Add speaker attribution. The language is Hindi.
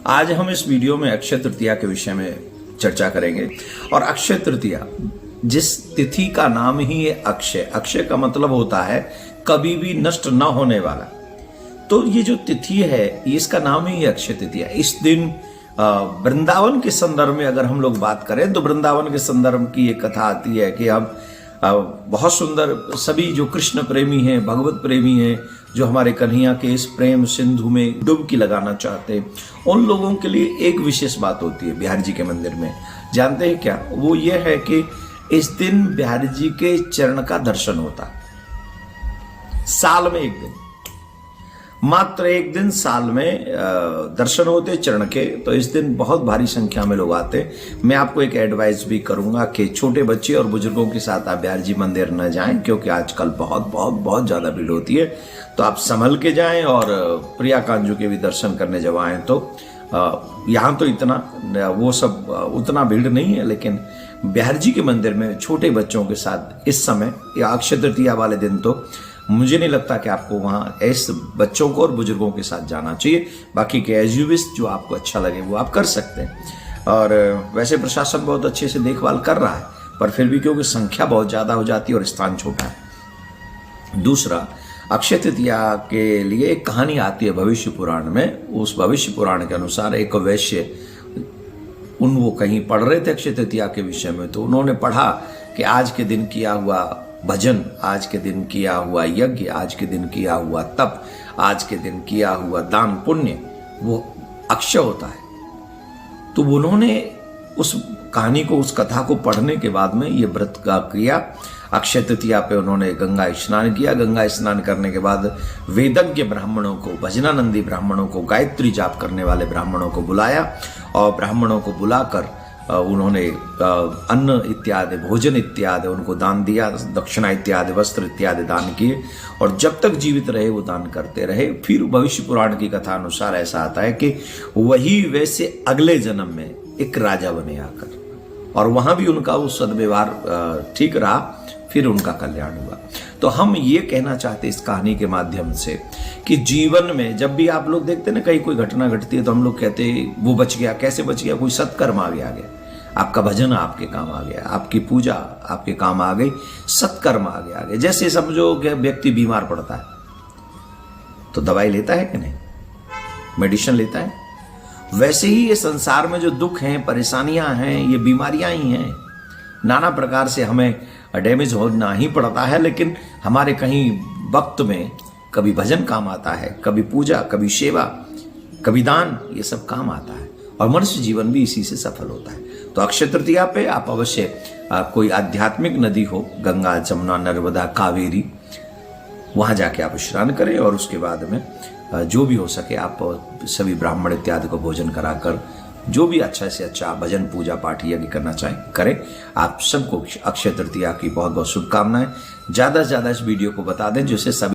Speaker 1: आज हम इस वीडियो में अक्षय तृतीया के विषय में चर्चा करेंगे। और अक्षय तृतीया, जिस तिथि का नाम ही है अक्षय, अक्षय का मतलब होता है कभी भी नष्ट न होने वाला। तो ये जो तिथि है, इसका नाम ही है अक्षय तृतीया। इस दिन वृंदावन के संदर्भ में अगर हम लोग बात करें तो वृंदावन के संदर्भ की एक कथा आती है कि हम बहुत सुंदर सभी जो कृष्ण प्रेमी हैं, भगवत प्रेमी हैं, जो हमारे कन्हैया के इस प्रेम सिंधु में डुबकी लगाना चाहते हैं, उन लोगों के लिए एक विशेष बात होती है बिहारी जी के मंदिर में। जानते हैं क्या? वो ये है कि इस दिन बिहारी जी के चरण का दर्शन होता। साल में एक दिन, मात्र एक दिन साल में दर्शन होते चरण के। तो इस दिन बहुत भारी संख्या में लोग आते। मैं आपको एक एडवाइस भी करूंगा कि छोटे बच्चे और बुजुर्गों के साथ आप बिहारी जी मंदिर न जाएं, क्योंकि आजकल बहुत बहुत बहुत ज्यादा भीड़ होती है। तो आप संभल के जाएं और प्रिया कांजू के भी दर्शन करने जब आए तो यहाँ तो इतना वो सब उतना भीड़ नहीं है, लेकिन बिहारी जी के मंदिर में छोटे बच्चों के साथ इस समय या अक्षय तृतीया वाले दिन तो मुझे नहीं लगता कि आपको वहाँ ऐसे बच्चों को और बुजुर्गों के साथ जाना चाहिए। बाकी के एज यू विश, जो आपको अच्छा लगे वो आप कर सकते हैं। और वैसे प्रशासन बहुत अच्छे से देखभाल कर रहा है, पर फिर भी क्योंकि संख्या बहुत ज़्यादा हो जाती है और स्थान छोटा है। दूसरा, अक्षय तृतीया के लिए एक कहानी आती है भविष्य पुराण में। उस भविष्य पुराण के अनुसार एक वैश्य, वो कहीं पढ़ रहे थे अक्षय तृतीया के विषय में, तो उन्होंने पढ़ा कि आज के दिन किया हुआ भजन, आज के दिन किया हुआ यज्ञ, आज के दिन किया हुआ तप, आज के दिन किया हुआ दान पुण्य, वो अक्षय होता है। तो उन्होंने उस कहानी को, उस कथा को पढ़ने के बाद में ये व्रत का किया। अक्षय तृतीया पे उन्होंने गंगा स्नान किया। गंगा स्नान करने के बाद वेदज्ञ ब्राह्मणों को, भजनानंदी ब्राह्मणों को, गायत्री जाप करने वाले ब्राह्मणों को बुलाया और ब्राह्मणों को बुलाकर उन्होंने अन्न इत्यादि, भोजन इत्यादि उनको दान दिया, दक्षिणा इत्यादि, वस्त्र इत्यादि दान किए और जब तक जीवित रहे वो दान करते रहे। फिर भविष्य पुराण की कथा अनुसार ऐसा आता है कि वही वैसे अगले जन्म में एक राजा बने आकर, और वहां भी उनका वो सद्व्यवहार ठीक रहा, फिर उनका कल्याण हुआ। तो हम ये कहना चाहते इस कहानी के माध्यम से कि जीवन में जब भी आप लोग देखते ना कहीं कोई घटना घटती है तो हम लोग कहते हैं वो बच गया। कैसे बच गया? कोई सत्कर्म आ गया, आपका भजन आपके काम आ गया, आपकी पूजा आपके काम आ गई, सत्कर्म आ गया आगे। जैसे समझो कि व्यक्ति बीमार पड़ता है तो दवाई लेता है कि नहीं, मेडिसिन लेता है। वैसे ही ये संसार में जो दुख हैं, परेशानियां हैं, ये बीमारियां ही हैं। नाना प्रकार से हमें डैमेज होना ही पड़ता है, लेकिन हमारे कहीं वक्त में कभी भजन काम आता है, कभी पूजा, कभी सेवा, कभी दान, ये सब काम आता है और मनुष्य जीवन भी इसी से सफल होता है। तो अक्षय तृतीया पे आप अवश्य कोई आध्यात्मिक नदी हो, गंगा, जमुना, नर्मदा, कावेरी, वहां जाके आप स्नान करें और उसके बाद में जो भी हो सके आप सभी ब्राह्मण इत्यादि को भोजन कराकर जो भी अच्छा से अच्छा भजन, पूजा, पाठ, यज्ञ करना चाहें करें। आप सबको अक्षय तृतीया की बहुत बहुत शुभकामनाएं। ज्यादा से ज्यादा इस वीडियो को बता दें जिससे सभी